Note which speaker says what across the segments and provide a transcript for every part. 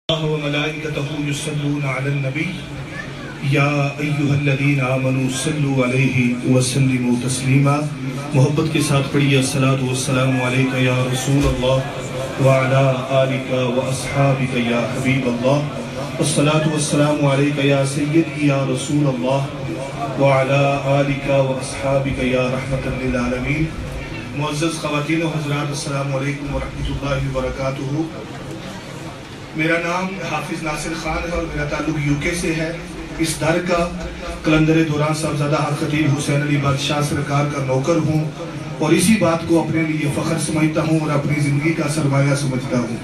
Speaker 1: الله وملائكته يصلون على النبي يا أيها الذين آمنوا صلوا عليه وسلموا تسلیما. محبت کے ساتھ پڑھیے الصلاۃ والسلام علیک یا رسول اللہ وعلی آلک واصحابک یا حبیب اللہ. الصلاۃ والسلام علیک یا سیدی یا رسول اللہ وعلی آلک واصحابک یا رحمت للعالمین. معزز خواتین و حضرات، السلام علیکم ورحمۃ اللہ وبرکاتہ. میرا نام حافظ ناصر خان ہے اور میرا تعلق یو کے سے ہے. اس در کا قلندر دوران صاحبزادہ حضرت خطیب حسین علی بادشاہ سرکار کا نوکر ہوں اور اسی بات کو اپنے لیے فخر سمجھتا ہوں اور اپنی زندگی کا سرمایہ سمجھتا ہوں.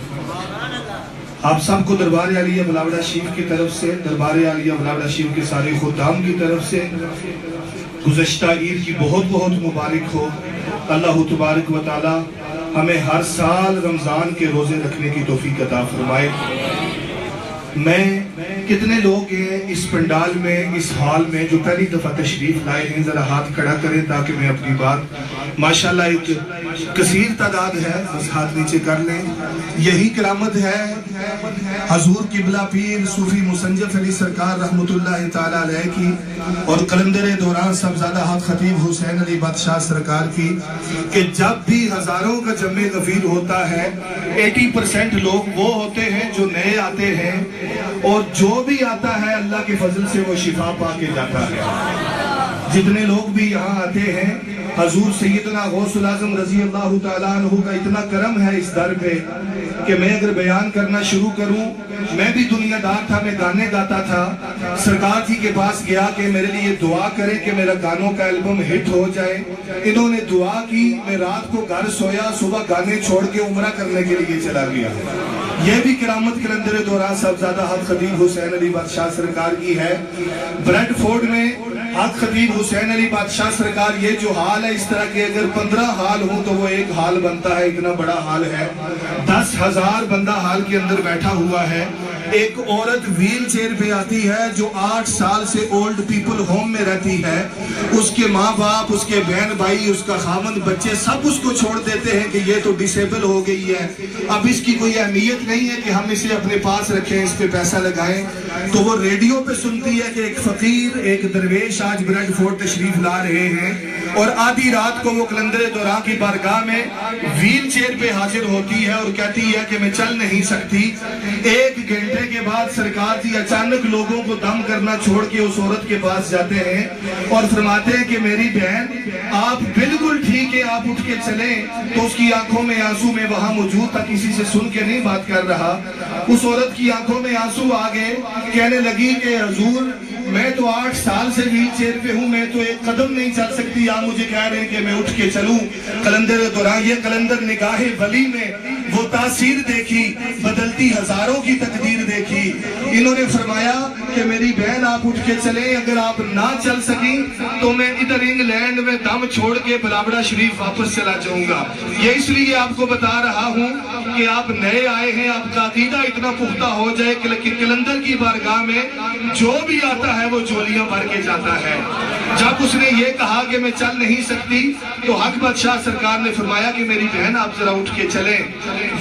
Speaker 1: آپ سب کو دربار عالیہ بلاوڑہ شریف کی طرف سے، دربار عالیہ بلاوڑہ شریف کے سارے خدام کی طرف سے گزشتہ عید کی بہت بہت مبارک ہو. اللہ تبارک و تعالی ہمیں ہر سال رمضان کے روزے رکھنے کی توفیق عطا فرمائے. کتنے لوگ ہیں اس پنڈال میں، اس ہال میں جو پہلی دفعہ تشریف لائے ہیں؟ ذرا ہاتھ کھڑا کریں تاکہ میں اپنی بات، ماشاءاللہ ایک کثیر تعداد ہے، بس ہاتھ نیچے کر لیں. یہی کرامت ہے حضور قبلہ پیر صوفی مسنجف علی سرکار رحمت اللہ تعالی علیہ کی اور قلندر دوران صاحبزادہ حضرت خطیب حسین علی بادشاہ سرکار کی، کہ جب بھی ہزاروں کا جمع غفیر ہوتا ہے 80% لوگ وہ ہوتے ہیں جو نئے آتے ہیں اور جو بھی آتا ہے اللہ کے فضل سے وہ شفا پا کے جاتا ہے. جتنے لوگ بھی یہاں آتے ہیں، حضور سیدنا غوث العظم رضی اللہ تعالیٰ عنہ کا اتنا کرم ہے اس در پہ کہ میں اگر بیان کرنا شروع کروں، میں بھی دنیا دار تھا، میں گانے گاتا تھا. سرکار جی کے پاس گیا کہ میرے لیے دعا کریں کہ میرا گانوں کا البم ہٹ ہو جائے. انہوں نے دعا کی، میں رات کو گھر سویا، صبح گانے چھوڑ کے عمرہ کرنے کے لیے چلا گیا. یہ بھی کرامت قلندر دوران صاحبزادہ حضرت خطیب حسین علی بادشاہ سرکار کی ہے. بریڈ فورڈ میں حضرت خطیب حسین علی بادشاہ سرکار، یہ جو حال ہے، اس طرح کے اگر 15 حال ہوں تو وہ ایک حال بنتا ہے. اتنا بڑا حال ہے، 10,000 بندہ حال کے اندر بیٹھا ہوا ہے. ایک عورت ویل چیئر پہ آتی ہے جو 8 سال سے اولڈ پیپل ہوم میں رہتی ہے. اس کے ماں باپ، اس کے بہن بھائی، اس کا خامند، بچے سب اس کو چھوڑ دیتے ہیں کہ یہ تو ڈسیبل ہو گئی ہے، اب اس کی کوئی اہمیت نہیں ہے کہ ہم اسے اپنے پاس رکھیں، اس پہ پیسہ لگائیں. تو وہ ریڈیو پہ سنتی ہے کہ ایک فقیر، ایک درویش آج بریڈ فورڈ تشریف لا رہے ہیں، اور آدھی رات کو وہ قلندر دوران کی بارگاہ میں ویل چیئر پہ حاضر ہوتی ہے اور کہتی ہے کہ میں چل نہیں سکتی. 1 گھنٹے کے بعد سرکار جی اچانک لوگوں کو دم کرنا چھوڑ کے اس عورت کے پاس جاتے ہیں اور فرماتے ہیں کہ میری بہن، آپ بالکل ٹھیک ہے، آپ اٹھ کے چلیں. تو اس کی آنکھوں میں آنسو، میں وہاں موجود تھا، کسی سے سن کے نہیں بات کر رہا. اس عورت کی آنکھوں میں آنسو آ گئے، کہنے لگی کہ حضور میں تو 8 سال سے ویل چیئر پہ ہوں، میں تو ایک قدم نہیں چل سکتی، آپ مجھے کہہ رہے ہیں کہ میں اٹھ کے چلوں. قلندر دوران، یہ قلندر نگاہ ولی میں وہ تاثیر دیکھی، بدلتی ہزاروں کی تقدیر دیکھی. انہوں نے فرمایا کہ میری بہن آپ اٹھ کے چلیں، اگر آپ نہ چل سکیں تو میں ادھر انگلینڈ میں دم چھوڑ کے بلاوڑہ شریف واپس چلا جاؤں گا. یہ اس لیے آپ کو بتا رہا ہوں کہ آپ نئے آئے ہیں، آپ کا عقیدہ اتنا پختہ ہو جائے کہ قلندر کی بارگاہ میں جو بھی آتا ہے وہ جولیاں بھر کے جاتا ہے. جب اس نے یہ کہا کہ میں چل نہیں سکتی تو حق بادشاہ سرکار نے فرمایا کہ میری بہن آپ ذرا اٹھ کے چلیں.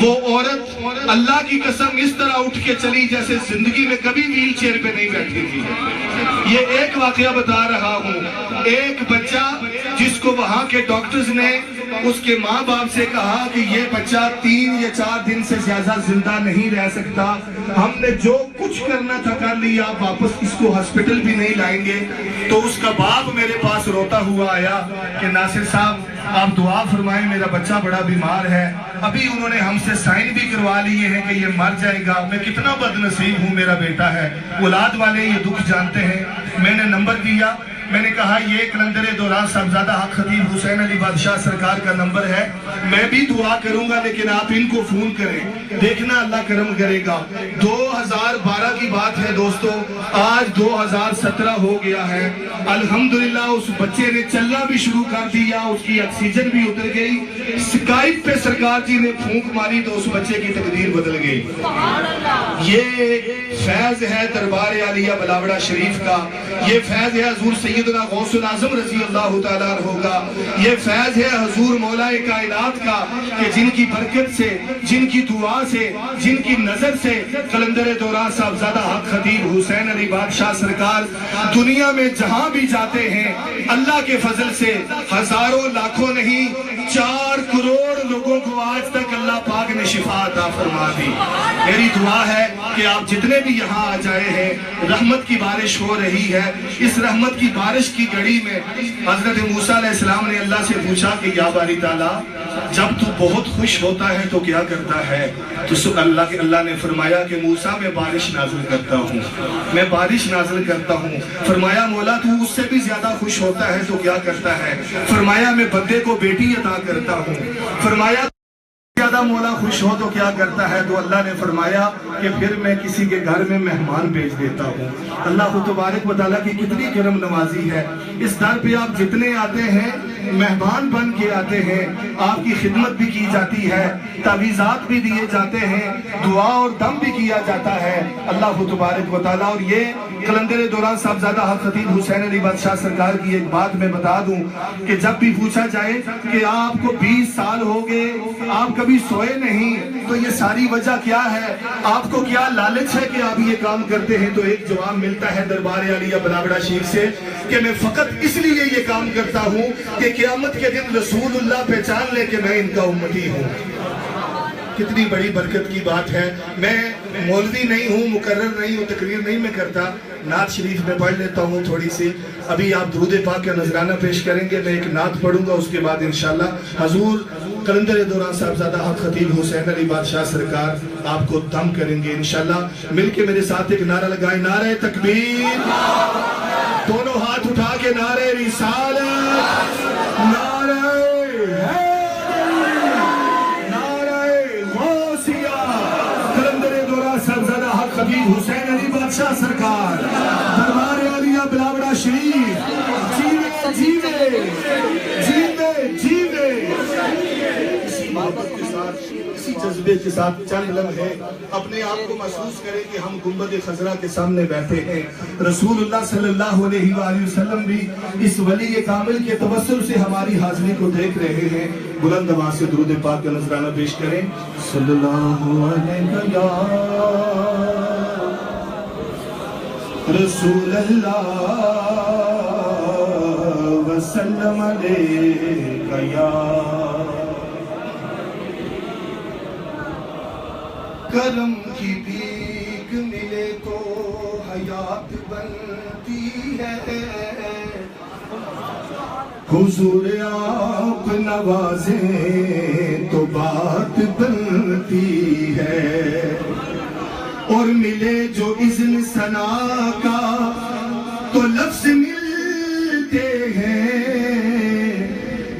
Speaker 1: وہ عورت اللہ کی قسم اس طرح اٹھ کے چلی جیسے زندگی میں کبھی ویل چیئر پہ نہیں بیٹھی تھی. یہ ایک واقعہ بتا رہا ہوں. ایک بچہ جس کو وہاں کے ڈاکٹرز نے اس کے ماں باپ سے کہا کہ یہ بچہ 3 یا 4 دن سے زیادہ زندہ نہیں رہ سکتا، ہم نے جو کچھ کرنا تھا کر لیا، آپ واپس اس کو ہسپٹل بھی نہیں لائیں گے. تو اس کا باپ میرے پاس روتا ہوا آیا کہ ناصر صاحب آپ دعا فرمائیں، میرا بچہ بڑا بیمار ہے. ابھی انہوں نے ہم سے سائن بھی کروا لیے ہیں کہ یہ مر جائے گا. میں کتنا بد نصیب ہوں، میرا بیٹا ہے. اولاد والے یہ دکھ جانتے ہیں. میں نے نمبر دیا، میں نے کہا یہ قلندر دوران صاحبزادہ حضرت خطیب حسین علی بادشاہ سرکار کا نمبر ہے، میں بھی دعا کروں گا لیکن آپ ان کو فون کریں، دیکھنا اللہ کرم کرے گا. 2012 کی بات ہے دوستو، آج 2017 ہو گیا ہے. الحمدللہ اس بچے نے چلنا بھی شروع کر دیا، اس کی آکسیجن بھی اتر گئی. اسکائپ پہ سرکار جی نے پھونک ماری تو اس بچے کی تقدیر بدل گئی. یہ فیض ہے دربار عالیہ بلاوڑہ شریف کا، یہ فیض ہے حضور سید سیدنا غوث العظم رضی اللہ تعالیٰ عنہ کا یہ فیض ہے حضور مولا کائنات کا کہ جن کی برکت سے، جن کی دعا سے، جن کی نظر سے قلندر دوران صاحبزادہ حق خطیب حسین علی بادشاہ سرکار دنیا میں جہاں بھی جاتے ہیں اللہ کے فضل سے ہزاروں لاکھوں نہیں 4 کروڑ لوگوں کو آج تک اللہ پاک نے شفا عطا فرما دی۔ میری دعا ہے کہ آپ جتنے بھی یہاں آ جائے ہیں، رحمت کی بارش ہو رہی ہے، اس رحمت کی بارش کی گھڑی میں حضرت موسیٰ علیہ السلام نے اللہ سے پوچھا کہ یا باری تعالیٰ جب تو بہت خوش ہوتا ہے تو کیا کرتا ہے؟ تو اللہ نے فرمایا کہ موسیٰ میں بارش نازل کرتا ہوں، میں بارش نازل کرتا ہوں۔ فرمایا مولا تو اس سے بھی زیادہ خوش ہوتا ہے تو کیا کرتا ہے؟ فرمایا میں بندے کو بیٹی عطا کرتا ہوں۔ فرمایا زیادہ مولا خوش ہو تو کیا کرتا ہے؟ تو اللہ نے فرمایا کہ پھر میں کسی کے گھر میں مہمان بھیج دیتا ہوں۔ اللہ تبارک و تعالیٰ کی کتنی کرم نوازی ہے، اس در پہ آپ جتنے آتے ہیں مہمان بن کے آتے ہیں، آپ کی خدمت بھی کی جاتی ہے، تعویذات بھی دیے جاتے ہیں، دعا اور دم بھی کیا جاتا ہے۔ اللہ تبارک و تعالیٰ اور یہ قلندر دوران صاحبزادہ حق خطیب حسین علی بادشاہ سرکار کی ایک بات میں بتا دوں کہ جب بھی پوچھا جائے کہ آپ کو 20 سال ہو گئے آپ کبھی سوئے نہیں تو یہ ساری وجہ کیا ہے؟ آپ کو کیا لالچ ہے کہ آپ یہ کام کرتے ہیں؟ تو ایک جواب ملتا ہے دربار عالیہ بلاگڑا شریف سے کہ میں فقط اس لیے یہ کام کرتا ہوں کہ قیامت کے دن رسول اللہ پہچان لے کہ میں ان کا امتی ہوں۔ کتنی بڑی برکت کی بات ہے۔ میں مولوی نہیں ہوں، مقرر نہیں ہوں، تقریر نہیں میں کرتا، نعت شریف میں پڑھ لیتا ہوں تھوڑی سی۔ ابھی آپ درود پاک کا نذرانہ پیش کریں گے، میں ایک نعت پڑھوں گا، اس کے بعد انشاءاللہ حضور قلندر دوران صاحبزادہ حق خطیب حسین علی بادشاہ سرکار آپ کو دم کریں گے انشاءاللہ۔ مل کے میرے ساتھ ایک نعرہ لگائیں، نعرہ تکبیر، دونوں ہاتھ اٹھا کے نعرہ رسالت، نعرہ صاحبزادہ حق خطیب حسین علی بادشاہ سرکار دربار عالیہ بلاگڑا شریف جیوے جیوے جیوے جیوے۔ اسی محبت کے ساتھ، اسی جذبے کے ساتھ چند لمحے اپنے آپ کو محسوس کریں کہ ہم گنبد خضرا کے سامنے بیٹھے ہیں۔ رسول اللہ صلی اللہ علیہ وآلہ وسلم بھی اس ولی کامل کے توسل سے ہماری حاضری کو دیکھ رہے ہیں۔ بلند آواز سے درود پاک کا نذرانہ پیش کریں۔ صلی اللہ علیہ رسول اللہ وسلم علیہ یا کرم کی بھیک ملے تو حیات بنتی ہے، حضور آپ نوازیں تو بات بنتی ہے، اور ملے جو اذن ثنا کا تو لفظ ملتے ہیں،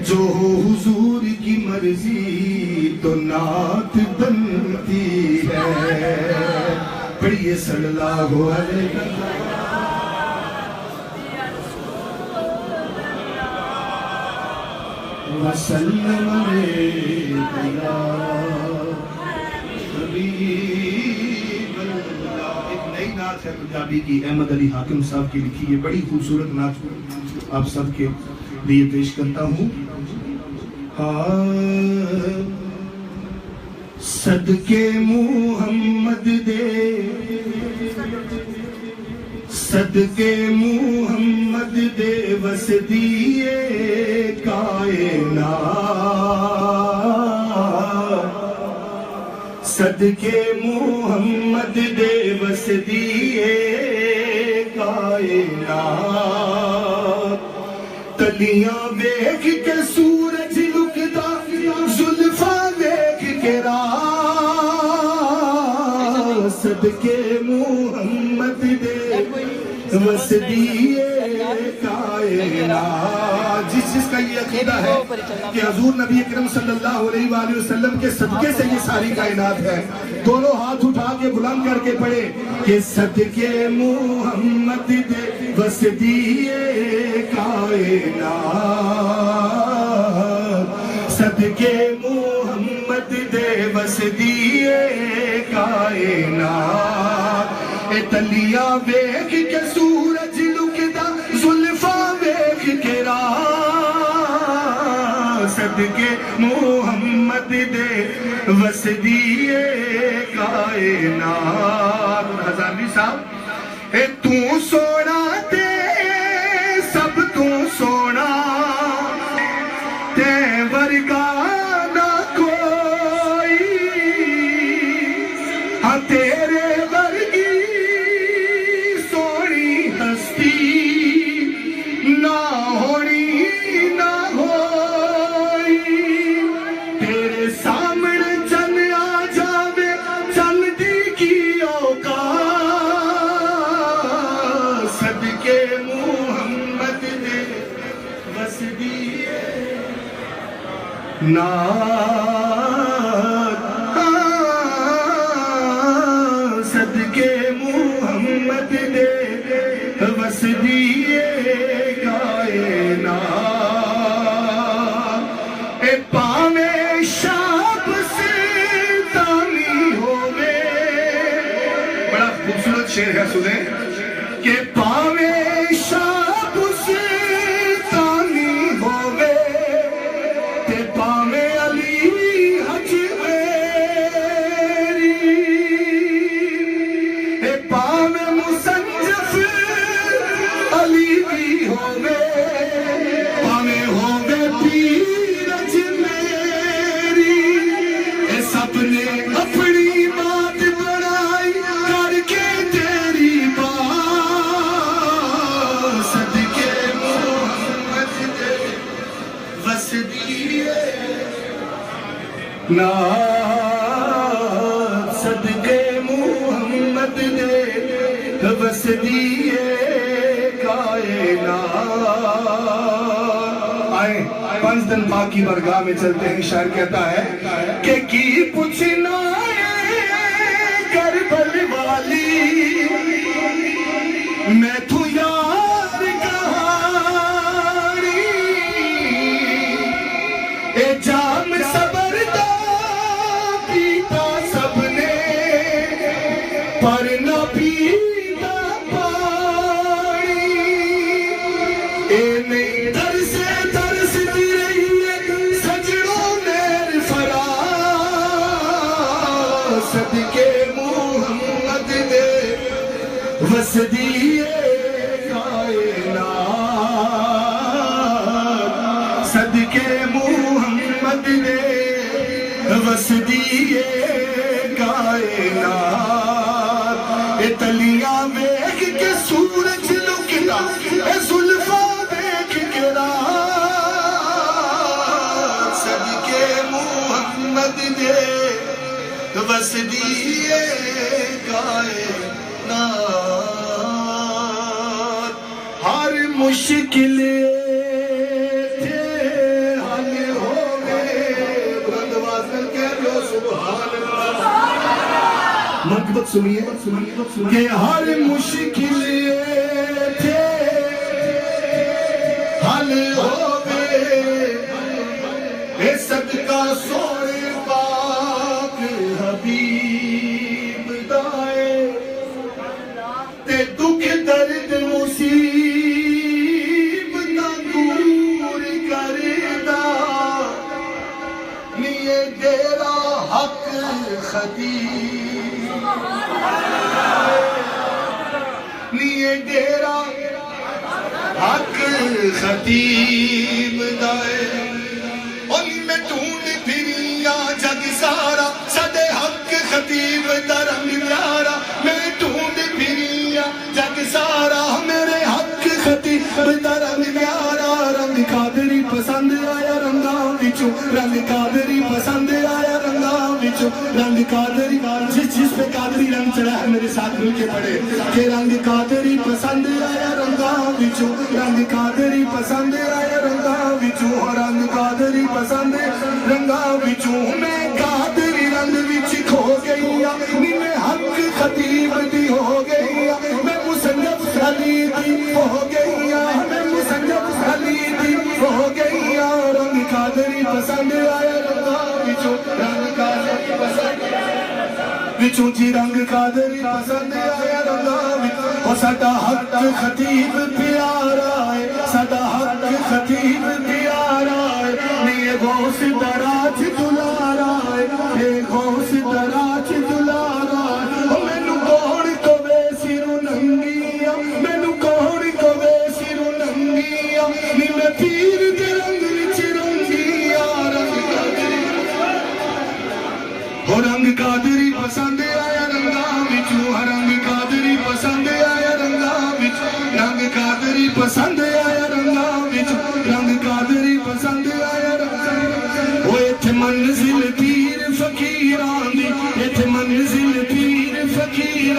Speaker 1: جو ہو حضور کی مرضی تو نعت بنتی ہے۔ پڑھیے صلی اللہ علیہ وسلم علیہ یا حبیب اللہ۔ ایک نئی نعت ہے پنجابی کی، احمد علی حاکم صاحب کی لکھی ہے، بڑی خوبصورت نعت آپ سب کے لیے پیش کرتا ہوں۔ صدقے محمد دے، صدقے محمد دے وسدیے کائنات، صدقے محمد دے وسدیے کائنات، تلیاں ویکھ کے سورج لکدا، زلفاں ویکھ کے راہ، صدقے محمد دے وسدیے کائنات۔ جس کا یہ عقیدہ ہے کہ حضور نبی اکرم صلی اللہ علیہ وآلہ وسلم کے صدقے سے یہ ساری کائنات ہے، دونوں ہاتھ اٹھا کے بلند کر کے پڑھے کہ صدقے محمد دے وسدیے کائنات، صدقے محمد دے وسدیے کائنات، اے تلیاں ویکھ کے سورج لکدا، زلفاں صدقے محمد دے وسدیے کائنات ہزاروی صاحب اے تو سونا تے سب تو سونا تے ورگا نہ کوئی ہاں تیرے ورگی سونی ہستی نہ ہونی نہ ہوئی تیرے سامنے چن آ جاوے چن دی کی اوقات صدقے محمد دے وسدیے صدقے محمد دے وسدیے کائنات اے پاوے شاب سے تانی ہووے بڑا خوبصورت شعر ہے سنیں کہ پاوے شاب سے تانی ہووے تے پاوے علی حج میری اے پاوے مسنجف علی بھی ہووے پاوے ہووے پیر حج میری اے سب نے اپنی بات بڑائی کر کے تیری بات صدقے محمد دے وسدیے نات صدقے محمد دے وسدیے کائنات آئیں 5 دن پاک کی برگاہ میں چلتے ہیں شاعر کہتا ہے کہ کی پوچھنا ہے کربل والی میں تو یار کہانی اے جام صبر دا پیتا سب نے پر نہ پیتا پانی اے نہیں ترستی رہی ہے سجڑوں نیر فراز صدقے محمد دے وسدیے کائنات صدقے محمد دے وسدیے کائنات اے تلیاں ویکھ کے سورج لکدا اے زلفاں ویکھ کے رات صدقے محمد دے وسدیے کائنات ہر مشکل تھے حل ہو گئے بلند آواز میں کہہ لو سبحان اللہ منقبت سنیے کہ ہر مشکل تھے حل ہو گئے اے صدقہ سونے پاک حبیب دائے تے دکھ درد مصیبت دور کردا نیے تیرا حق خطیب نیے تیرا حق خطیب دائے ان میں ڈھونڈ پھریا جگ سارا سدے حق خطیب دا رنگ پیارا میں ڈھونڈ پھریا جگ سارا میرے حق خطیب دا رنگ پیارا رنگ قادری پسند آیا رنگاں وچوں رنگ قادری پسند آیا رنگاں وچوں رنگ قادری جس پہ قادری رنگ چڑھا ہے میرے ساتھ مل کے پڑھے کہ رنگ قادری پسند آیا رنگاں وچوں رنگ قادری پسند آیا رنگاں وچوں رنگ قادری پسند رنگاں وچوں میں قادری رنگ وچ کھو گئی میں حق خطیب دی ہو گئی میں مصنف علی دی ہو گئی میں مصنف علی دی ہو گئی رنگ قادری پسند آیا رنگاں وچوں رنگ قادری پسند وچوں جی رنگ قادری پسند آیا رنگاں وچوں اور ساڈا حق خطیب پیارا ہے ساڈا حق خطیب پیارا ہے نیے غوث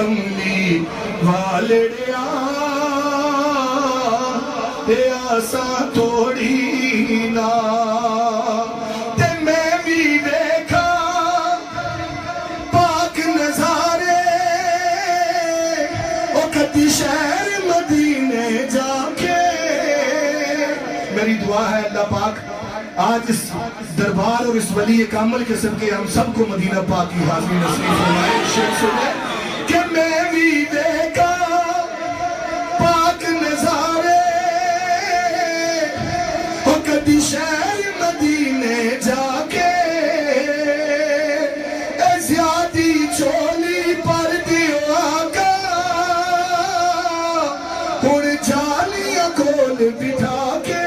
Speaker 1: کملی والڑیا تے آسا توڑی نا تے میں بھی دیکھا پاک نظارے او کتی شہر مدینے جا کے میری دعا ہے اللہ پاک آج اس دربار اور اس ولی کامل کے صدقے ہم سب کو مدینہ پاک کی حاضری نصیب فرمائے شیخ سنے کہ میں بھی دیکھا پاک نظارے ہو کدی شہر مدینے جا کے اے زیادی چولی پر دیو آقا ہن جالیاں کول بٹھا کے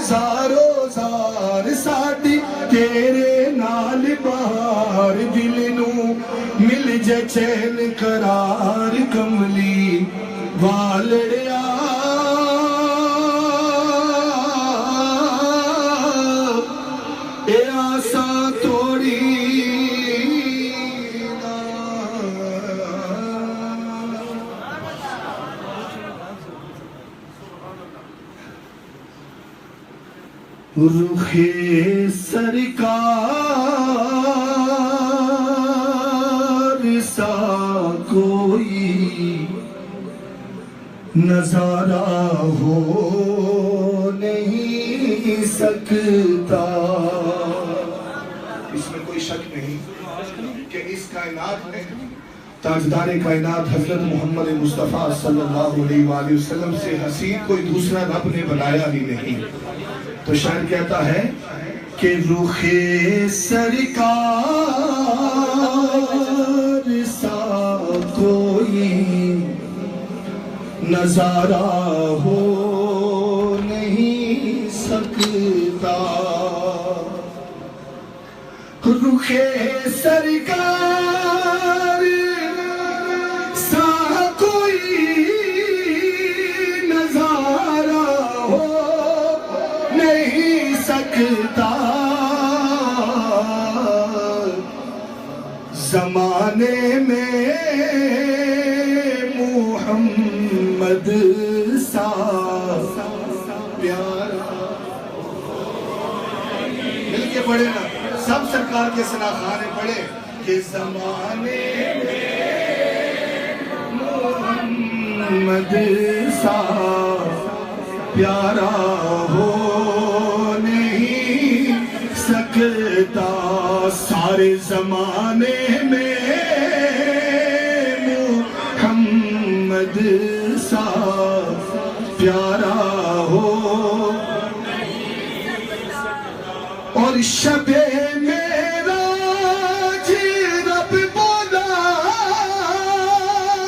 Speaker 1: زارو زار ساڈی تیرے نال بہار دل نو مل جے چین قرار کملی والڑیا اے آساں توڑی رخ سرکار سا کوئی نظارہ ہو نہیں سکتا اس میں کوئی شک نہیں کہ اس کائنات میں تاجدار کائنات حضرت محمد مصطفیٰ صلی اللہ علیہ وآلہ وسلم سے حسین کوئی دوسرا رب نے بنایا ہی نہیں تو شاعر کہتا ہے کہ رخ سرکار سا کوئی نظارہ ہو نہیں سکتا رخ سرکار سا کوئی نظارہ ہو نہیں سکتا زمانے میں محمد سا پیارا مل کے پڑھے نا سب سرکار کے ثنا خانے پڑھے کہ زمانے میں محمد سا پیارا ہو نہیں سکتا سارے زمانے میں محمد سا پیارا ہو اور شب معراج رب بولا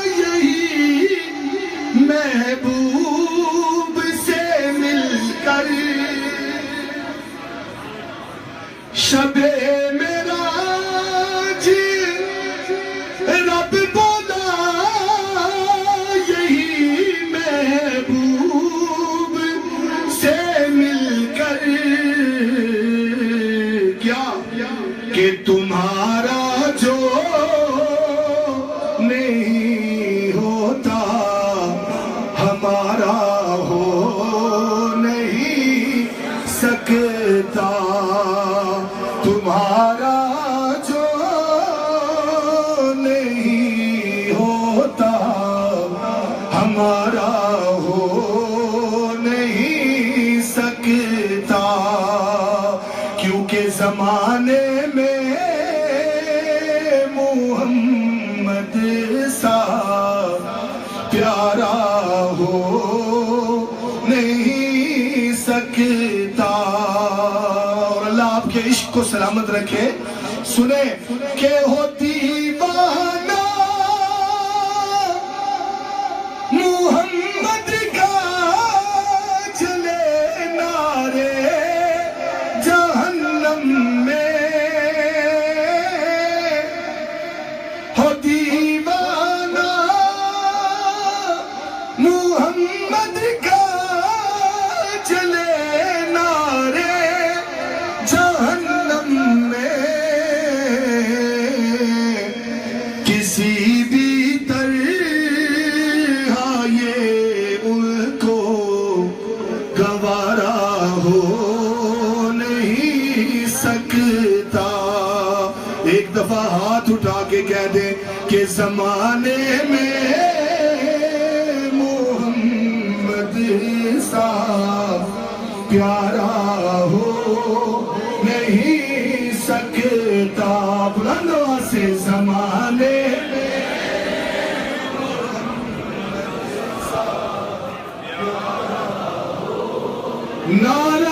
Speaker 1: یہی محبوب سے مل کر شب معراج رب بولا یہی محبوب سے مل کر کیا کہ تمہارا جو نہیں ہوتا ہمارا ہو نہیں سکتا تمہارا جو نہیں ہوتا ہمارا ہو نہیں سکتا کیونکہ زمانے میں محمد سا پیارا ہو نہیں سکتا اور اللہ آپ کے عشق کو سلامت رکھے سنیں کہ ہو دیوانہ محمد کا چلے نعرے جہنم میں ہو دیوانہ محمد کا چلے نعرے جہنم میں ایک دفعہ ہاتھ اٹھا کے کہہ دے کہ زمانے میں محمد سا پیارا ہو نہیں سکتا بلندوں سے زمانے میں نعرہ